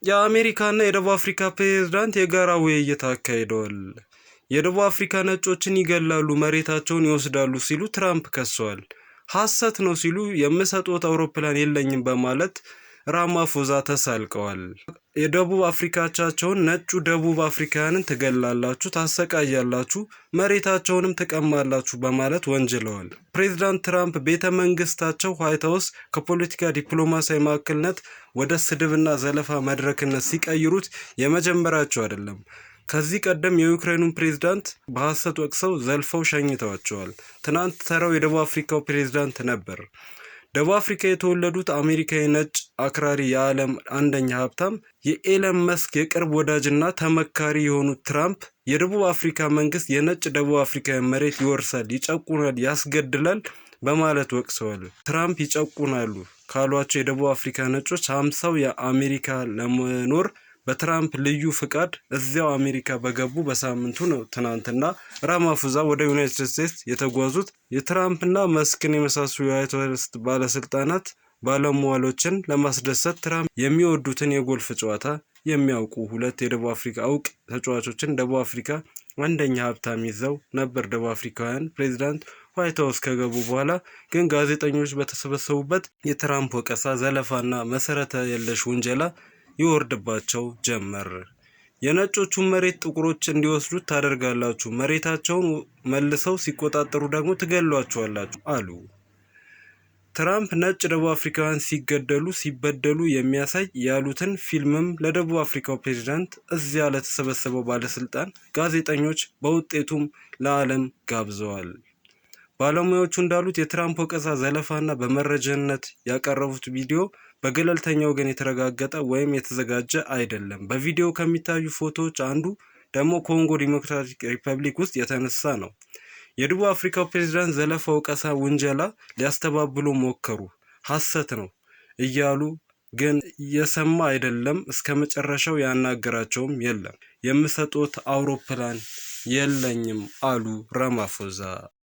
የአሜሪካና የደቡብ አፍሪካ ፕሬዝዳንት የጋራ ውይይት አካሂደዋል። የደቡብ አፍሪካ ነጮችን ይገላሉ፣ መሬታቸውን ይወስዳሉ ሲሉ ትራምፕ ከሰዋል። ሐሰት ነው ሲሉ የምሰጡት አውሮፕላን የለኝም በማለት ራማፎዛ ተሳልቀዋል። የደቡብ አፍሪካቻቸውን ነጩ ደቡብ አፍሪካውያንን ትገላላችሁ፣ ታሰቃያላችሁ፣ መሬታቸውንም ትቀማላችሁ በማለት ወንጅለዋል። ፕሬዝዳንት ትራምፕ ቤተ መንግስታቸው ዋይት ሀውስ ከፖለቲካ ዲፕሎማሲያዊ ማዕከልነት ወደ ስድብና ዘለፋ መድረክነት ሲቀይሩት የመጀመሪያቸው አይደለም። ከዚህ ቀደም የዩክሬኑን ፕሬዝዳንት በሐሰት ወቅሰው ዘልፈው ሸኝተዋቸዋል። ትናንት ተራው የደቡብ አፍሪካው ፕሬዝዳንት ነበር። ደቡብ አፍሪካ የተወለዱት አሜሪካዊ ነጭ አክራሪ የዓለም አንደኛ ሀብታም የኤለን መስክ የቅርብ ወዳጅና ተመካሪ የሆኑት ትራምፕ የደቡብ አፍሪካ መንግስት የነጭ ደቡብ አፍሪካውያን መሬት ይወርሳል፣ ይጨቁናል፣ ያስገድላል በማለት ወቅሰዋል። ትራምፕ ይጨቁናሉ ካሏቸው የደቡብ አፍሪካ ነጮች 50ው የአሜሪካ ለመኖር በትራምፕ ልዩ ፍቃድ እዚያው አሜሪካ በገቡ በሳምንቱ ነው ትናንትና ራማፎዛ ወደ ዩናይትድ ስቴትስ የተጓዙት። የትራምፕና መስክን የመሳሰሉ የዋይት ሀውስ ባለስልጣናት ባለሟሎችን ለማስደሰት ትራምፕ የሚወዱትን የጎልፍ ጨዋታ የሚያውቁ ሁለት የደቡብ አፍሪካ እውቅ ተጫዋቾችን ደቡብ አፍሪካ አንደኛ ሀብታም ይዘው ነበር። ደቡብ አፍሪካውያን ፕሬዝዳንት ዋይት ሀውስ ከገቡ በኋላ ግን ጋዜጠኞች በተሰበሰቡበት የትራምፕ ወቀሳ፣ ዘለፋና መሰረተ የለሽ ውንጀላ ይወርድባቸው ጀመር። የነጮቹን መሬት ጥቁሮች እንዲወስዱት ታደርጋላችሁ፣ መሬታቸውን መልሰው ሲቆጣጠሩ ደግሞ ትገሏቸዋላችሁ አሉ። ትራምፕ ነጭ ደቡብ አፍሪካውያን ሲገደሉ ሲበደሉ የሚያሳይ ያሉትን ፊልምም ለደቡብ አፍሪካው ፕሬዝዳንት እዚያ ለተሰበሰበው ባለስልጣን ጋዜጠኞች በውጤቱም ለዓለም ጋብዘዋል። ባለሙያዎቹ እንዳሉት የትራምፕ ወቀሳ፣ ዘለፋና በመረጃነት ያቀረቡት ቪዲዮ በገለልተኛ ወገን የተረጋገጠ ወይም የተዘጋጀ አይደለም። በቪዲዮ ከሚታዩ ፎቶዎች አንዱ ደግሞ ኮንጎ ዲሞክራቲክ ሪፐብሊክ ውስጥ የተነሳ ነው። የደቡብ አፍሪካው ፕሬዝዳንት ዘለፋ፣ ወቀሳ፣ ውንጀላ ሊያስተባብሉ ሞከሩ። ሐሰት ነው እያሉ ግን የሰማ አይደለም። እስከ መጨረሻው ያናገራቸውም የለም። የምሰጡት አውሮፕላን የለኝም አሉ ራማፎዛ።